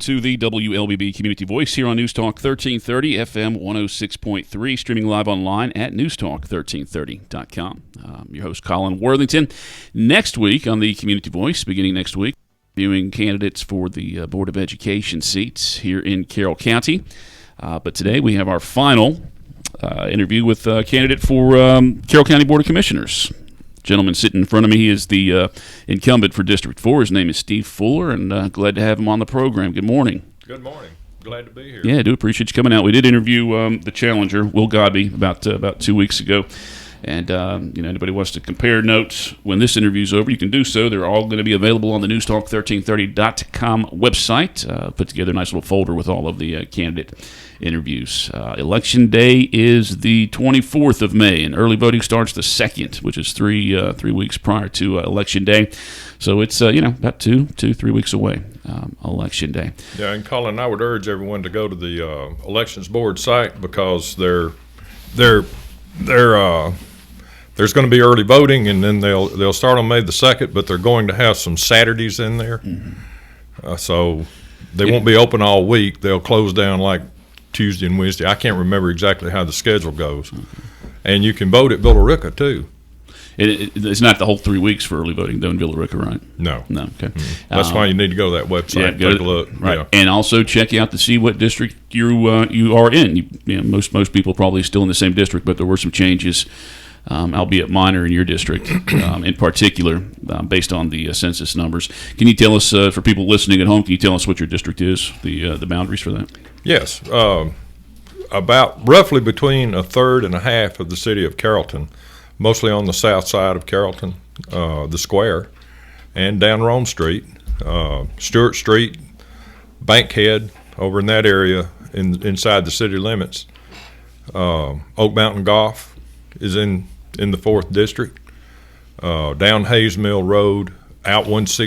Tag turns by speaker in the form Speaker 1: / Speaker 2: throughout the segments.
Speaker 1: To the WLBB Community Voice here on News Talk 1330 FM 106.3, streaming live online at newstalk1330.com. Your host, Colin Worthington. Next week on the Community Voice, beginning next week, viewing candidates for the Board of Education seats here in Carroll County. But today we have our final interview with a candidate for Carroll County Board of Commissioners. Gentleman sitting in front of me is the incumbent for District 4. His name is Steve Fuller, and glad to have him on the program. Good morning.
Speaker 2: Good morning. Glad to be here.
Speaker 1: Yeah, I do appreciate you coming out. We did interview the challenger, Will Godby, about 2 weeks ago. And, anybody wants to compare notes when this interview's over, you can do so. They're all going to be available on the newstalk1330.com website. Put together a nice little folder with all of the candidate interviews. Election day is the 24th of May, and early voting starts the 2nd, which is three weeks prior to Election day. So it's, about 3 weeks away, Election day.
Speaker 2: Yeah, and Colin, I would urge everyone to go to the Elections Board site because there's going to be early voting, and then they'll start on May the 2nd, but they're going to have some Saturdays in there. Mm-hmm. So they won't be open all week. They'll close down like Tuesday and Wednesday. I can't remember exactly how the schedule goes. Mm-hmm. And you can vote at Villarica, too.
Speaker 1: It's not the whole 3 weeks for early voting, though, in Villarica, right?
Speaker 2: No.
Speaker 1: No, okay.
Speaker 2: Mm-hmm. That's why you need to go to that website and take a look.
Speaker 1: Right.
Speaker 2: Yeah.
Speaker 1: And also check out to see what district you are in. Most people probably still in the same district, but there were some changes, albeit minor, in your district in particular, based on the census numbers. Can you tell us, for people listening at home, can you tell us what your district is, the boundaries for that?
Speaker 2: Yes. About roughly between a third and a half of the city of Carrollton, mostly on the south side of Carrollton, the square, and down Rome Street, Stewart Street, Bankhead, over in that area inside the city limits. Oak Mountain Golf is in the 4th District. Down Hayes Mill Road, out if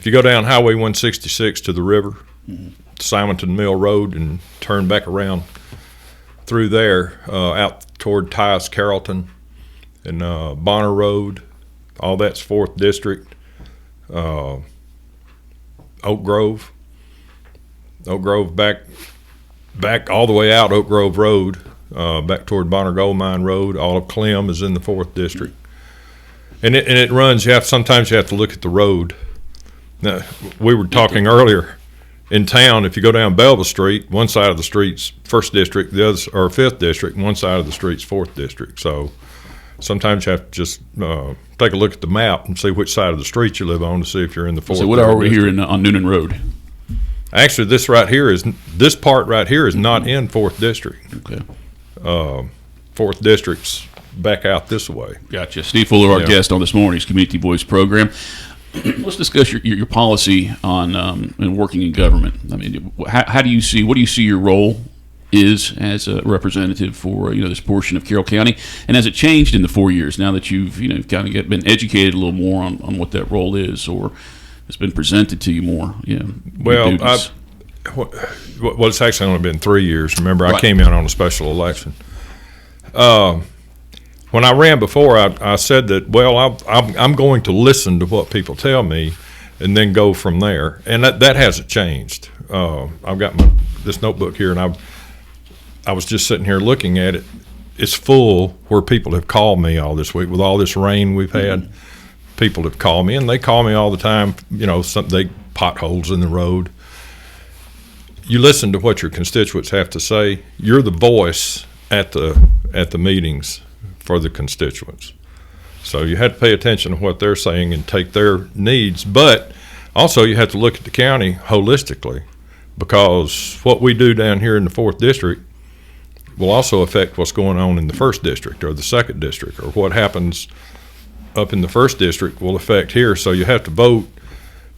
Speaker 2: you go down Highway 166 to the river, Simonton Mill Road, and turn back around through there, out toward Tyus Carrollton and Bonner Road, all that's 4th District. Oak Grove back all the way out Oak Grove Road, back toward Bonner Gold Mine Road. All of Clem is in the 4th District, and it runs. Sometimes you have to look at the road. Now, we were talking earlier. In town, if you go down Belva Street, one side of the street's 1st District, the other or 5th District, and one side of the street's 4th District. So sometimes you have to just take a look at the map and see which side of the street you live on to see if you're in the 4th.
Speaker 1: So what are we here on Noonan Road?
Speaker 2: Actually, this part right here is not in 4th District.
Speaker 1: Okay.
Speaker 2: 4th District's back out this way.
Speaker 1: Gotcha. Steve Fuller, our guest on this morning's Community Voice program. Let's discuss your policy on working in government. I mean, what do you see your role is as a representative for this portion of Carroll County, and has it changed in the 4 years now that you've kind of been educated a little more on what that role is, or it's been presented to you more?
Speaker 2: Well, it's actually only been 3 years. Remember, I came in on a special election. When I ran before, I said that, I'm going to listen to what people tell me and then go from there. And that hasn't changed. I've got this notebook here, and I was just sitting here looking at it. It's full where people have called me all this week. With all this rain we've had, people have called me, and they call me all the time, potholes in the road. You listen to what your constituents have to say. You're the voice at the meetings for the constituents. So you have to pay attention to what they're saying and take their needs, but also you have to look at the county holistically, because what we do down here in the 4th District will also affect what's going on in the 1st District or the 2nd District, or what happens up in the 1st District will affect here. So you have to vote,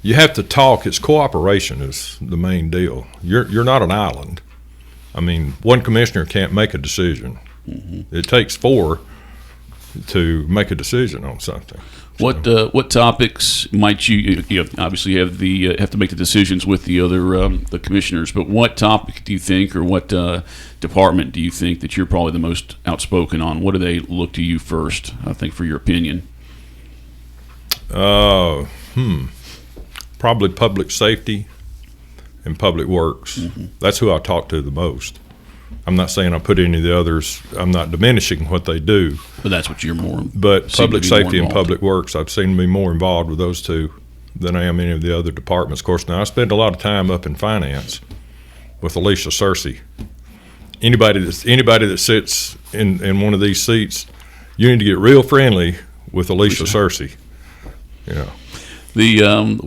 Speaker 2: you have to talk. It's cooperation is the main deal. You're not an island. I mean, one commissioner can't make a decision. Mm-hmm. It takes 4 to make a decision on something.
Speaker 1: What topics might you obviously have to make the decisions with the other the commissioners, but what topic do you think, or what department do you think that you're probably the most outspoken on? What do they look to you first, I think, for your opinion?
Speaker 2: Probably public safety, and Public Works. That's who I talk to the most. I'm not saying I put any of the others. I'm not diminishing what they do.
Speaker 1: But that's what you're more.
Speaker 2: But Public Safety and Public Works, I've seen to be more involved with those two than I am any of the other departments. Of course, now I spend a lot of time up in finance with Alicia Searcy. Anybody that sits in one of these seats, you need to get real friendly with Alicia Searcy. Yeah.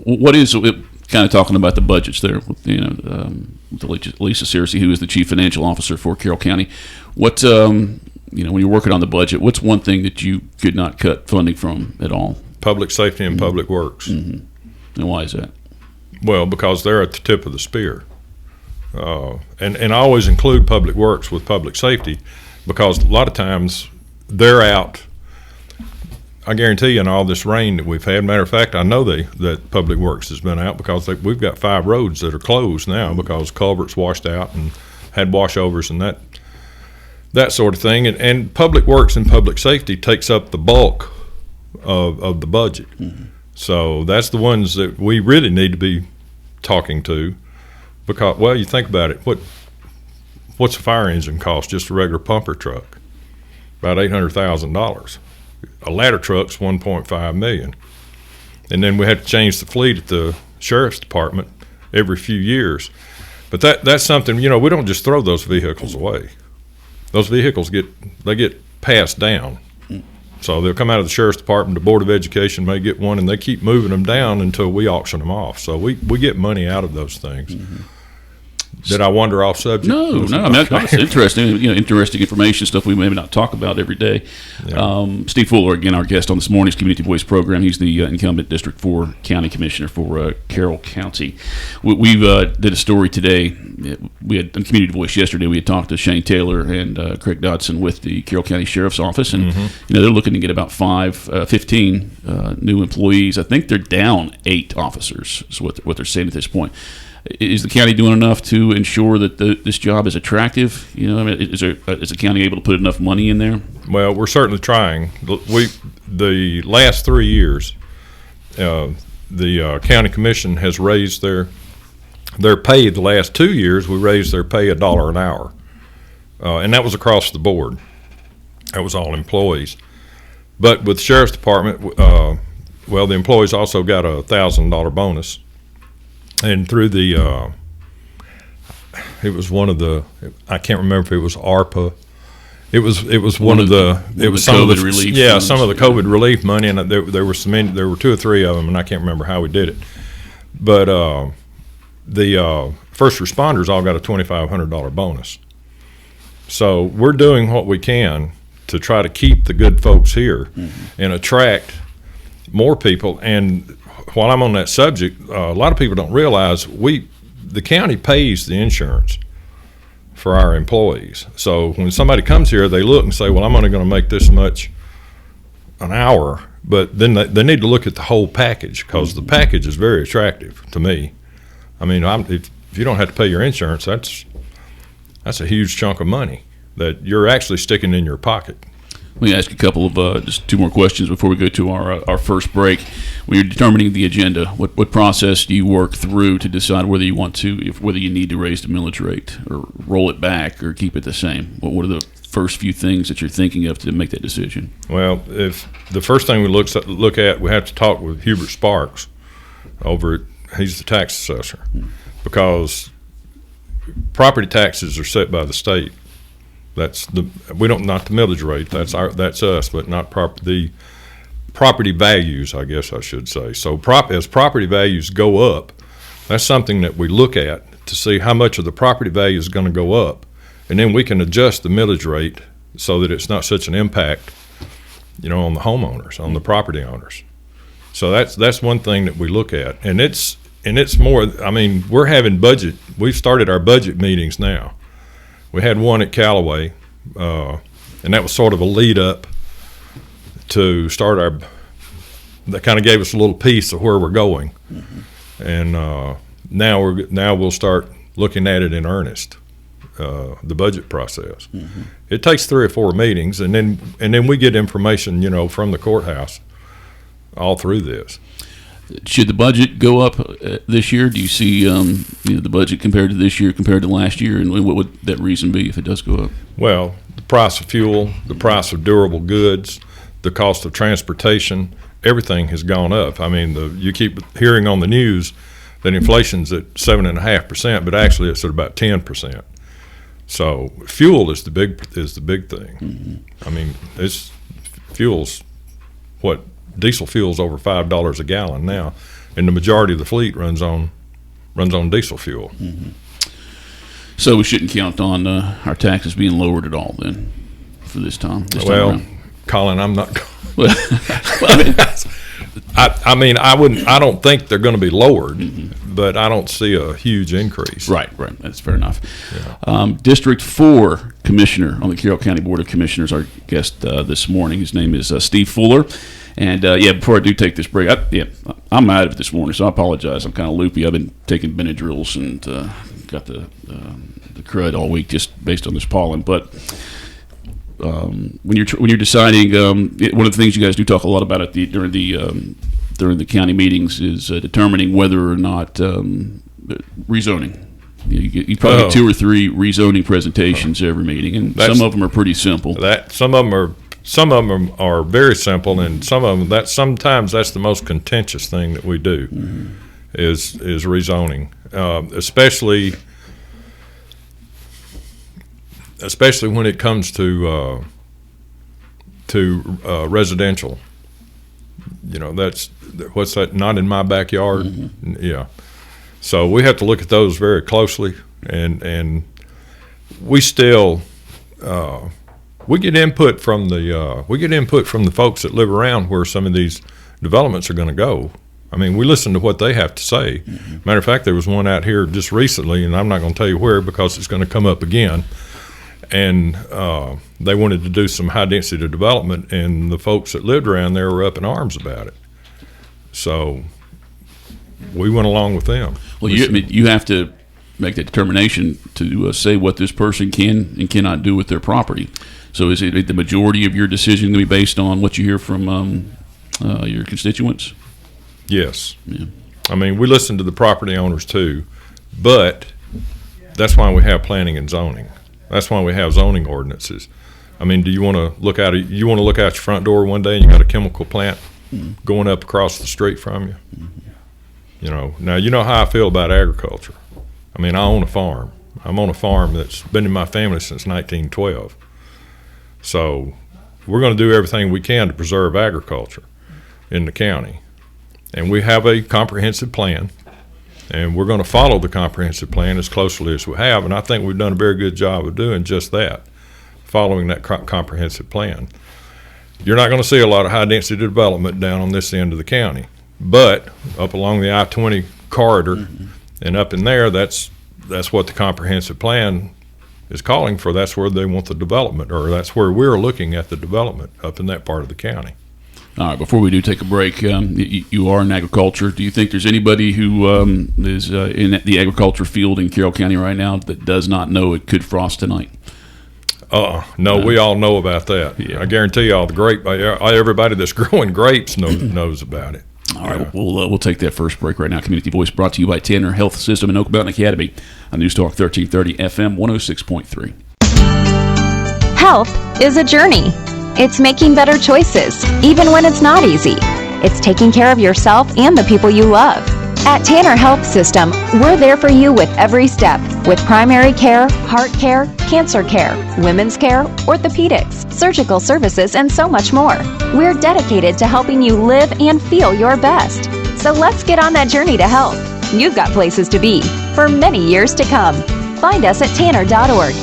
Speaker 1: What is kind of talking about the budgets there? With Alicia Searcy, who is the chief financial officer for Carroll County. What when you're working on the budget, what's one thing that you could not cut funding from at all?
Speaker 2: Public Safety and Public Works.
Speaker 1: And why is that?
Speaker 2: Well, because they're at the tip of the spear. And I always include Public Works with Public Safety because a lot of times they're out. I guarantee you in all this rain that we've had, matter of fact, I know that Public Works has been out because we've got 5 roads that are closed now because culverts washed out and had washovers and that sort of thing. And Public Works and Public Safety takes up the bulk of the budget. So that's the ones that we really need to be talking to. Because, well, you think about it, what's a fire engine cost, just a regular pumper truck? About $800,000. A ladder truck's $1.5 million. And then we have to change the fleet at the sheriff's department every few years. But that's something, we don't just throw those vehicles away. Those vehicles get passed down. So they'll come out of the sheriff's department, the Board of Education may get one, and they keep moving them down until we auction them off. So we get money out of those things. Did I wander off subject?
Speaker 1: No. I mean, that's interesting. Interesting information, stuff we maybe not talk about every day. Yeah. Steve Fuller, again, our guest on this morning's Community Voice program. He's the incumbent District 4 County Commissioner for Carroll County. We did a story today. We had on Community Voice yesterday. We had talked to Shane Taylor and Craig Dodson with the Carroll County Sheriff's Office, and they're looking to get about 15 new employees. I think they're down 8 officers. Is what they're saying at this point. Is the county doing enough to ensure that this job is attractive? Is the county able to put enough money in there?
Speaker 2: Well, we're certainly trying. The last 3 years, the county commission has raised their pay. The last 2 years, we raised their pay $1 an hour, and that was across the board. That was all employees. But with the sheriff's department, the employees also got a $1,000 bonus. And through it was one of the, I can't remember if it was ARPA. It was some of the relief. Yeah, funds. Some of the COVID relief money, and there were 2 or 3 of them, and I can't remember how we did it. But the first responders all got a $2,500 bonus. So we're doing what we can to try to keep the good folks here and attract more people. And while I'm on that subject, a lot of people don't realize the county pays the insurance for our employees. So when somebody comes here, they look and say, well, I'm only going to make this much an hour. But then they need to look at the whole package because the package is very attractive to me. I mean, if you don't have to pay your insurance, that's a huge chunk of money that you're actually sticking in your pocket.
Speaker 1: Let me ask a couple of just 2 more questions before we go to our first break. When you're determining the agenda, what process do you work through to decide whether you whether you need to raise the millage rate or roll it back or keep it the same? What are the first few things that you're thinking of to make that decision?
Speaker 2: Well, if the first thing we look at, we have to talk with Hubert Sparks he's the tax assessor, because property taxes are set by the state. Not the millage rate. That's us, but not the property values, I guess I should say. So as property values go up, that's something that we look at to see how much of the property value is going to go up, and then we can adjust the millage rate so that it's not such an impact, on the homeowners, on the property owners. So that's one thing that we look at, and it's more. I mean, we've started our budget meetings now. We had one at Callaway, and that was sort of a lead up to start that kind of gave us a little piece of where we're going. And now we'll start looking at it in earnest, the budget process. It takes 3 or 4 meetings, and then we get information, from the courthouse all through this.
Speaker 1: Should the budget go up this year? Do you see the budget compared to this year, compared to last year, and what would that reason be if it does go up?
Speaker 2: Well, the price of fuel, the price of durable goods, the cost of transportation, everything has gone up. I mean, you keep hearing on the news that inflation's at 7.5%, but actually it's at about 10%. So fuel is the big thing. Mm-hmm. I mean, diesel fuel's over $5 a gallon now, and the majority of the fleet runs on diesel fuel.
Speaker 1: Mm-hmm. So we shouldn't count on our taxes being lowered at all then for this time.
Speaker 2: Colin, I'm not. I don't think they're going to be lowered, but I don't see a huge increase.
Speaker 1: Right. That's fair enough. Yeah. District 4 Commissioner on the Carroll County Board of Commissioners, our guest this morning. His name is Steve Fuller. And, before I do take this break, I'm out of it this morning, so I apologize. I'm kind of loopy. I've been taking Benadryls and got the crud all week just based on this pollen. But when you're deciding, one of the things you guys do talk a lot about during the county meetings is determining whether or not rezoning. You probably get 2 or 3 rezoning presentations every meeting, and some of them are pretty simple. Some of them are very simple, and sometimes that's the most contentious thing that we do, is rezoning, especially when it comes to residential. That's what's that? Not in my backyard. Mm-hmm. Yeah. So we have to look at those very closely, and we still. We get input from the folks that live around where some of these developments are going to go. I mean, we listen to what they have to say. Mm-hmm. Matter of fact, there was one out here just recently, and I'm not going to tell you where because it's going to come up again. And they wanted to do some high density development, and the folks that lived around there were up in arms about it. So we went along with them. Well, you have to make that determination to say what this person can and cannot do with their property. So is it the majority of your decision going to be based on what you hear from your constituents?
Speaker 2: Yes. Yeah. I mean, we listen to the property owners too, but that's why we have planning and zoning. That's why we have zoning ordinances. I mean, do you want to look out your front door one day and you got a chemical plant going up across the street from you? Mm-hmm. Now you know how I feel about agriculture. I mean, I own a farm. I'm on a farm that's been in my family since 1912. So we're going to do everything we can to preserve agriculture in the county. And we have a comprehensive plan, and we're going to follow the comprehensive plan as closely as we have. And I think we've done a very good job of doing just that, following that comprehensive plan. You're not going to see a lot of high-density development down on this end of the county. But up along the I-20 corridor and up in there, that's what the comprehensive plan is calling for. That's where they want the development, or that's where we're looking at the development up in that part of the county.
Speaker 1: All right, before we do take a break, you are in agriculture. Do you think there's anybody who is in the agriculture field in Carroll County right now that does not know it could frost tonight?
Speaker 2: No, we all know about that. Yeah. I guarantee you everybody that's growing grapes knows about it.
Speaker 1: All right, we'll take that first break right now. Community Voice brought to you by Tanner Health System and Oak Mountain Academy on News Talk 1330 FM 106.3.
Speaker 3: Health is a journey. It's making better choices, even when it's not easy. It's taking care of yourself and the people you love. At Tanner Health System, we're there for you with every step, with primary care, heart care, cancer care, women's care, orthopedics, surgical services, and so much more. We're dedicated to helping you live and feel your best. So let's get on that journey to health. You've got places to be for many years to come. Find us at tanner.org.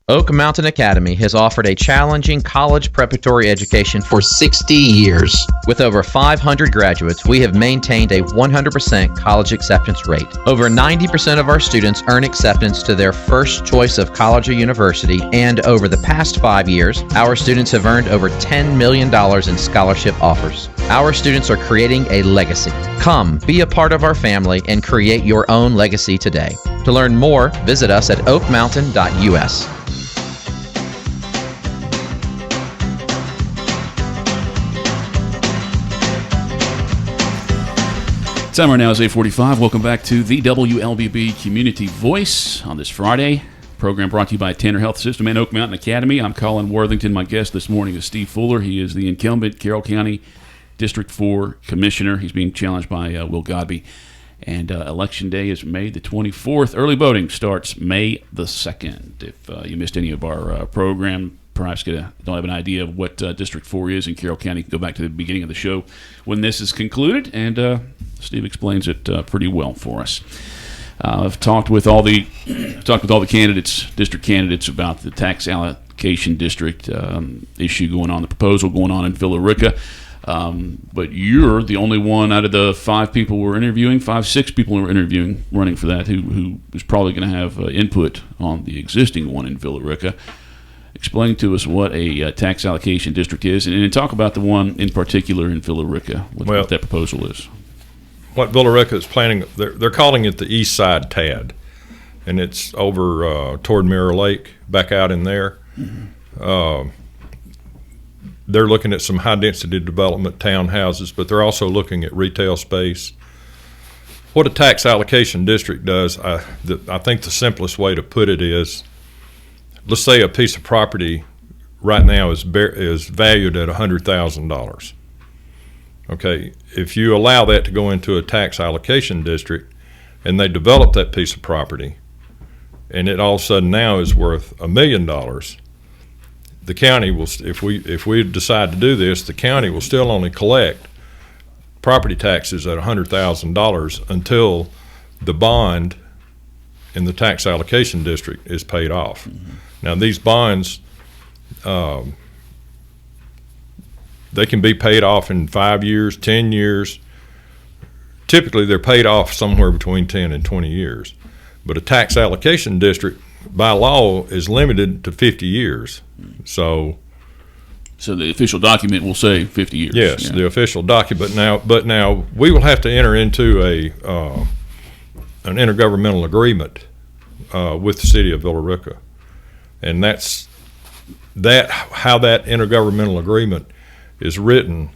Speaker 4: Oak Mountain Academy has offered a challenging college preparatory education for 60 years. With over 500 graduates, we have maintained a 100% college acceptance rate. Over 90% of our students earn acceptance to their first choice of college or university, and over the past 5 years, our students have earned over $10 million in scholarship offers. Our students are creating a legacy. Come, be a part of our family and create your own legacy today. To learn more, visit us at oakmountain.us.
Speaker 1: Time right now is 8:45. Welcome back to the WLBB Community Voice on this Friday. Program brought to you by Tanner Health System and Oak Mountain Academy. I'm Colin Worthington. My guest this morning is Steve Fuller. He is the incumbent Carroll County District 4 Commissioner. He's being challenged by Will Godby. And Election Day is May the 24th. Early voting starts May the 2nd. If you missed any of our program, perhaps don't have an idea of what District 4 is in Carroll County, go back to the beginning of the show when this is concluded, and Steve explains it pretty well for us. I've talked with all the candidates, district candidates, about the tax allocation district issue going on, the proposal going on in Villa Rica. But you're the only one out of the 6 people we're interviewing running for that who is probably going to have input on the existing one in Villa Rica. Explain to us what a tax allocation district is, and talk about the one in particular in Villa Rica, what that proposal is.
Speaker 2: What Villa Rica is planning, they're calling it the East Side TAD, and it's over toward Mirror Lake, back out in there. Mm-hmm. They're looking at some high-density development townhouses, but they're also looking at retail space. What a tax allocation district does, I think the simplest way to put it is, let's say a piece of property right now is valued at $100,000. Okay, if you allow that to go into a tax allocation district and they develop that piece of property and it all of a sudden now is worth $1 million, the county will, if we decide to do this, the county will still only collect property taxes at $100,000 until the bond in the tax allocation district is paid off. Mm-hmm. Now these bonds, they can be paid off in 5 years, 10 years. Typically, they're paid off somewhere between 10 and 20 years. But a tax allocation district, by law, is limited to 50 years. So
Speaker 1: the official document will say 50 years.
Speaker 2: Yes, yeah. The official document. But now we will have to enter into an intergovernmental agreement with the city of Villa Rica, and how that intergovernmental agreement is written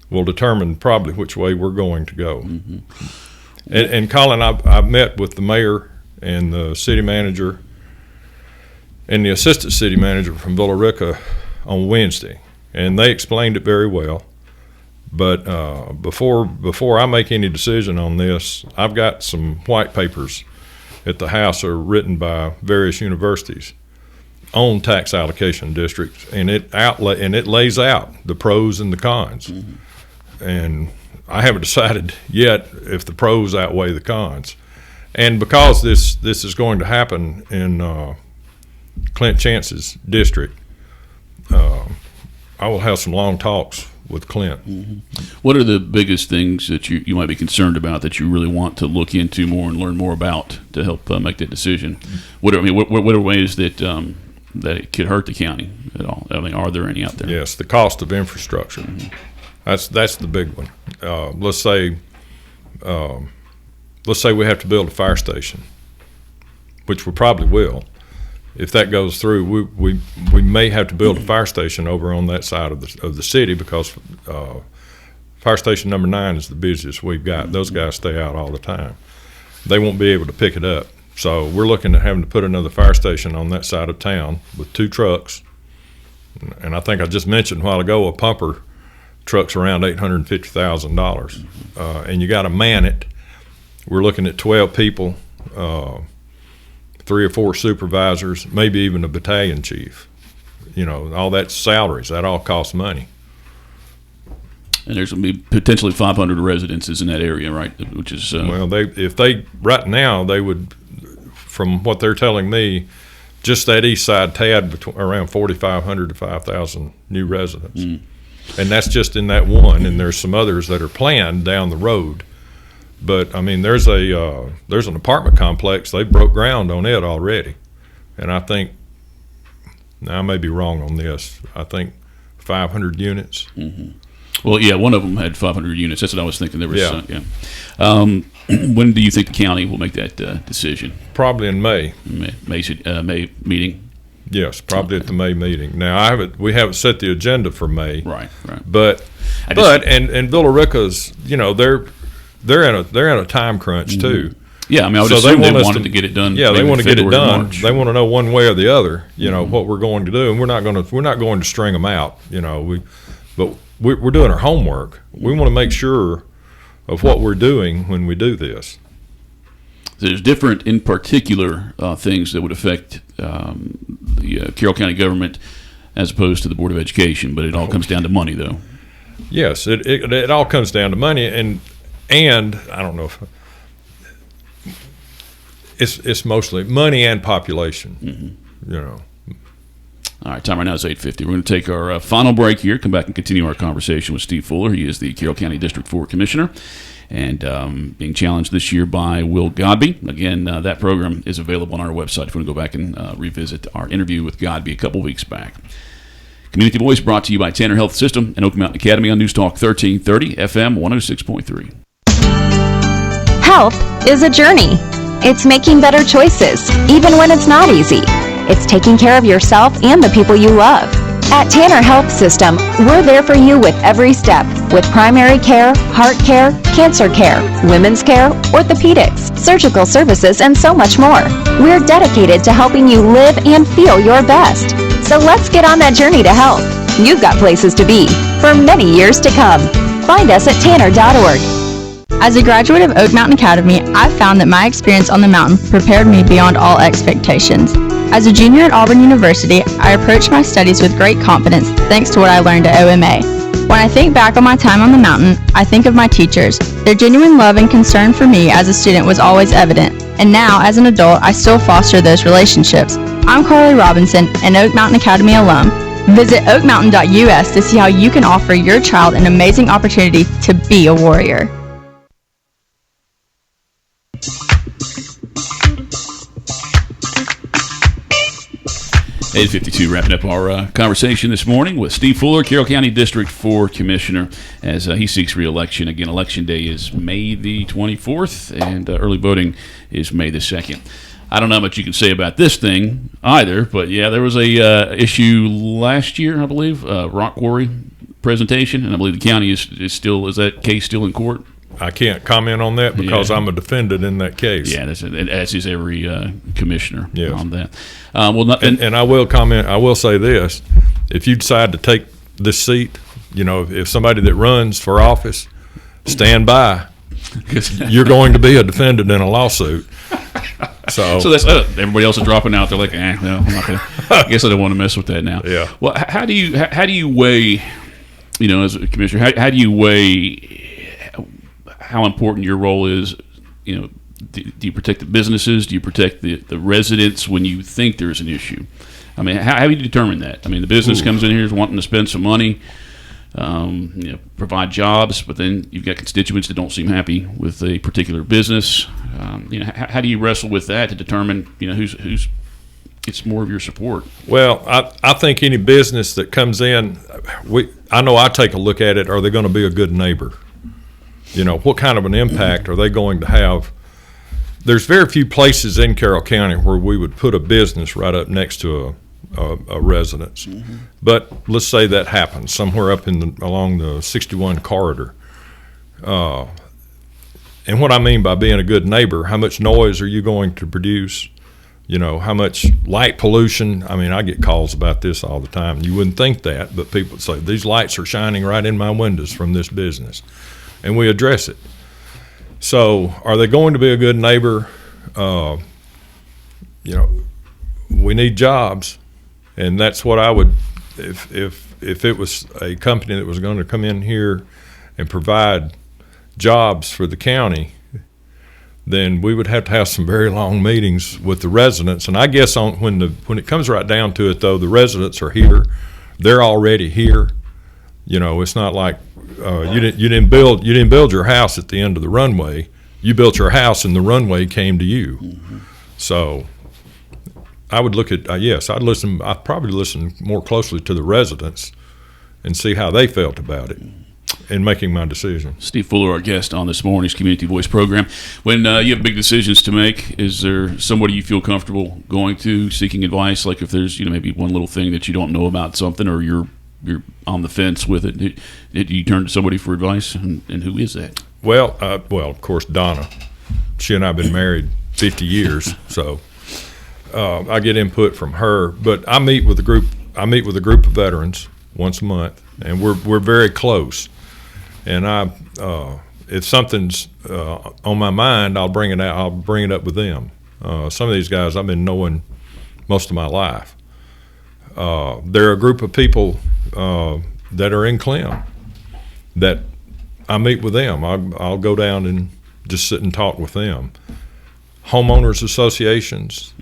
Speaker 2: will determine probably which way we're going to go. Mm-hmm. And Colin, I've met with the mayor and the city manager and the assistant city manager from Villa Rica on Wednesday, and they explained it very well. But before I make any decision on this, I've got some white papers at the house are written by various universities on tax allocation districts, and it lays out the pros and the cons. Mm-hmm. And I haven't decided yet if the pros outweigh the cons. And because this is going to happen in Clint Chance's district, I will have some long talks with Clint.
Speaker 1: Mm-hmm. What are the biggest things that you might be concerned about that you really want to look into more and learn more about to help make that decision? What are ways that it could hurt the county at all? I mean, are there any out there?
Speaker 2: Yes, the cost of infrastructure. Mm-hmm. That's the big one. Let's say we have to build a fire station, which we probably will. If that goes through, we may have to build a fire station over on that side of the city, because fire station number 9 is the busiest we've got. Those guys stay out all the time. They won't be able to pick it up. So we're looking at having to put another fire station on that side of town with 2 trucks. And I think I just mentioned a while ago, a pumper truck's around $850,000. And you got to man it. We're looking at 12 people, 3 or 4 supervisors, maybe even a battalion chief. You know, all that's salaries. That all costs money.
Speaker 1: And there's going to be potentially 500 residences in that area, right? Which is
Speaker 2: right now they would, from what they're telling me, just that east side TAD around 4,500 to 5,000 new residents. Mm. And that's just in that one, and there's some others that are planned down the road. But I mean, there's an apartment complex. They broke ground on it already, and I think, now I may be wrong on this, I think 500 units.
Speaker 1: Mm-hmm. Well, yeah, one of them had 500 units. That's what I was thinking. There was, when do you think the county will make that decision?
Speaker 2: Probably in May.
Speaker 1: May meeting.
Speaker 2: Yes, probably at the May meeting. Now we haven't set the agenda for May.
Speaker 1: Right.
Speaker 2: But Villa Rica's, they're in a time crunch too.
Speaker 1: Yeah, I mean, I would assume they wanted to get it done.
Speaker 2: Yeah, they want to get it done.
Speaker 1: March.
Speaker 2: They want to know one way or the other, what we're going to do, and we're not going to string them out, but we're doing our homework. We want to make sure of what we're doing when we do this.
Speaker 1: There's different, in particular, things that would affect the Carroll County government as opposed to the Board of Education, but it all comes down to money, though.
Speaker 2: Yes, it all comes down to money, and I don't know if it's mostly money and population.
Speaker 1: All right, time right now is 8:50. We're going to take our final break here, come back and continue our conversation with Steve Fuller. He is the Carroll County District 4 Commissioner and being challenged this year by Will Godby. Again, that program is available on our website if you want to go back and revisit our interview with Godby a couple weeks back. Community Voice brought to you by Tanner Health System and Oak Mountain Academy on News Talk 1330 FM 106.3.
Speaker 3: Health is a journey. It's making better choices, even when it's not easy. It's taking care of yourself and the people you love. At Tanner Health System, we're there for you with every step, with primary care, heart care, cancer care, women's care, orthopedics, surgical services, and so much more. We're dedicated to helping you live and feel your best. So let's get on that journey to health. You've got places to be for many years to come. Find us at tanner.org.
Speaker 5: As a graduate of Oak Mountain Academy, I found that my experience on the mountain prepared me beyond all expectations. As a junior at Auburn University, I approached my studies with great confidence thanks to what I learned at OMA. When I think back on my time on the mountain, I think of my teachers. Their genuine love and concern for me as a student was always evident, and now, as an adult, I still foster those relationships. I'm Carly Robinson, an Oak Mountain Academy alum. Visit oakmountain.us to see how you can offer your child an amazing opportunity to be a warrior.
Speaker 1: 8:52, wrapping up our conversation this morning with Steve Fuller, Carroll County District 4 Commissioner, as he seeks re-election. Again, Election Day is May the 24th, and early voting is May the 2nd. I don't know how much you can say about this thing either, but yeah, there was a issue last year, I believe, rock quarry presentation, and I believe the county is that case still in court?
Speaker 2: I can't comment on that because I'm a defendant in that case.
Speaker 1: Yeah, as is every commissioner on that.
Speaker 2: And I will comment. I will say this: if you decide to take this seat, if somebody that runs for office, stand by. You're going to be a defendant in a lawsuit. So
Speaker 1: that's everybody else is dropping out. They're like, no, I'm not gonna. I guess I don't want to mess with that now.
Speaker 2: Yeah.
Speaker 1: Well, how do you weigh, as a commissioner, how do you weigh how important your role is? Do you protect the businesses? Do you protect the residents when you think there's an issue? I mean, how do you determine that? I mean, the business comes in here is wanting to spend some money, provide jobs, but then you've got constituents that don't seem happy with a particular business. How do you wrestle with that to determine, who's gets more of your support?
Speaker 2: Well, I think any business that comes in, I know I take a look at it. Are they going to be a good neighbor? What kind of an impact are they going to have? There's very few places in Carroll County where we would put a business right up next to a residence. Mm-hmm. But let's say that happens somewhere up along the 61 corridor. And what I mean by being a good neighbor, how much noise are you going to produce? How much light pollution? I mean, I get calls about this all the time. You wouldn't think that, but people say, these lights are shining right in my windows from this business. And we address it. So are they going to be a good neighbor? We need jobs. And that's what I would, if it was a company that was going to come in here and provide jobs for the county, then we would have to have some very long meetings with the residents. And I guess when it comes right down to it, though, the residents are here. They're already here. It's not like you didn't build your house at the end of the runway. You built your house and the runway came to you. Mm-hmm. So I would look at I'd probably listen more closely to the residents and see how they felt about it in making my decision.
Speaker 1: Steve Fuller, our guest on this morning's Community Voice program. When you have big decisions to make, is there somebody you feel comfortable going to, seeking advice? Like if there's maybe one little thing that you don't know about something, or you're on the fence with it, do you turn to somebody for advice, and who is that?
Speaker 2: Well, of course, Donna. She and I have been married 50 years, so I get input from her. But I meet with a group of veterans once a month, and we're very close. And if something's on my mind, I'll bring it out. I'll bring it up with them. Some of these guys I've been knowing most of my life. They're a group of people that are in Clem that I meet with them. I'll go down and just sit and talk with them. Homeowners associations,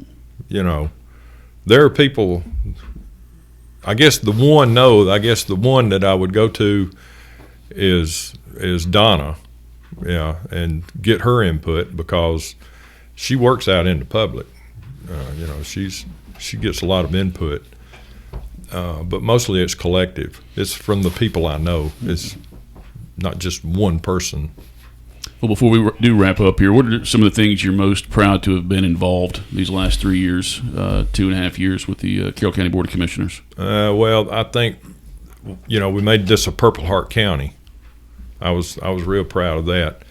Speaker 2: there are people. I guess the one that I would go to is Donna, and get her input because she works out in the public. She gets a lot of input, but mostly it's collective. It's from the people I know. It's not just one person.
Speaker 1: Well, before we do wrap up here, what are some of the things you're most proud to have been involved these last 3 years, 2.5 years with the Carroll County Board of Commissioners?
Speaker 2: Well, I think, we made this a Purple Heart County. I was real proud of that.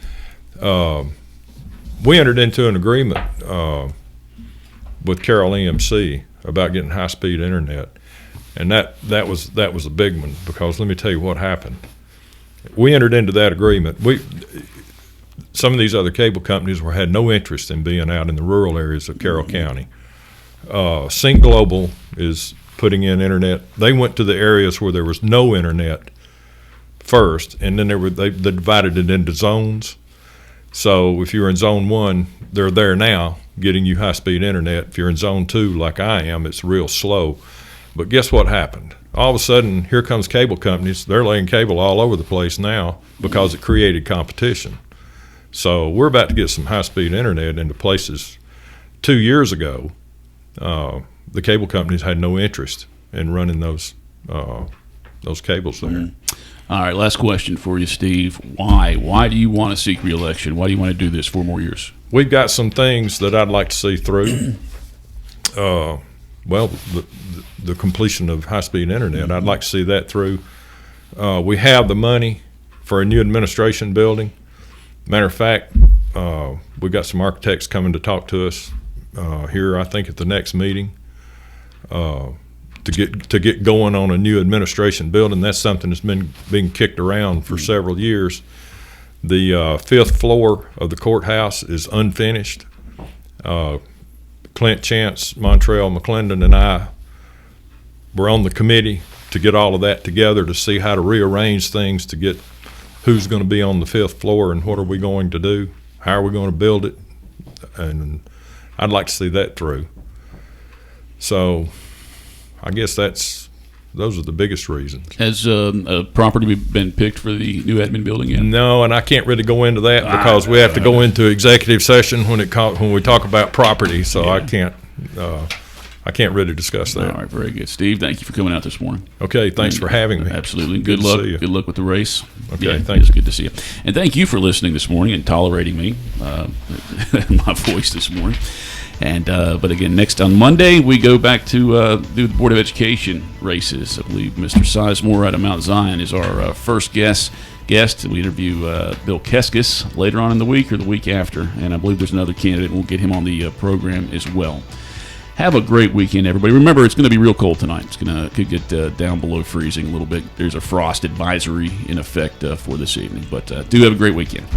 Speaker 2: We entered into an agreement with Carroll EMC about getting high-speed internet, and that was a big one because let me tell you what happened. We entered into that agreement. Some of these other cable companies had no interest in being out in the rural areas of Carroll County. Sync Global is putting in internet. They went to the areas where there was no internet first, and then they divided it into zones. So if you're in zone 1, they're there now getting you high-speed internet. If you're in zone 2, like I am, it's real slow. But guess what happened? All of a sudden, here comes cable companies. They're laying cable all over the place now because it created competition. So we're about to get some high-speed internet into places. 2 years ago, the cable companies had no interest in running those cables there.
Speaker 1: Mm-hmm. All right, last question for you, Steve. Why? Why do you want to seek re-election? Why do you want to do this 4 more years?
Speaker 2: We've got some things that I'd like to see through. The completion of high-speed internet, I'd like to see that through. We have the money for a new administration building. Matter of fact, we've got some architects coming to talk to us here, I think, at the next meeting to get going on a new administration building. That's something that's been being kicked around for several years. The 5th floor of the courthouse is unfinished. Clint Chance, Montrell McClendon, and I were on the committee to get all of that together to see how to rearrange things to get who's going to be on the 5th floor and what are we going to do, how are we going to build it, and I'd like to see that through. So I guess those are the biggest reasons. Has
Speaker 1: a property been picked for the new admin building yet?
Speaker 2: No, and I can't really go into that because we have to go into executive session when we talk about property. So yeah. I can't really discuss that.
Speaker 1: All right, very good, Steve. Thank you for coming out this morning.
Speaker 2: Okay, thanks for having me.
Speaker 1: Absolutely. Good luck. Good luck with the race.
Speaker 2: Okay, thanks.
Speaker 1: It's good to see you. And thank you for listening this morning and tolerating me, my voice this morning. And but again, next on Monday we go back to do the Board of Education races. I believe Mr. Sizemore out of Mount Zion is our first guest. We interview Bill Keskis later on in the week or the week after, and I believe there's another candidate. We'll get him on the program as well. Have a great weekend, everybody. Remember, it's going to be real cold tonight. Could get down below freezing a little bit. There's a frost advisory in effect for this evening. But do have a great weekend.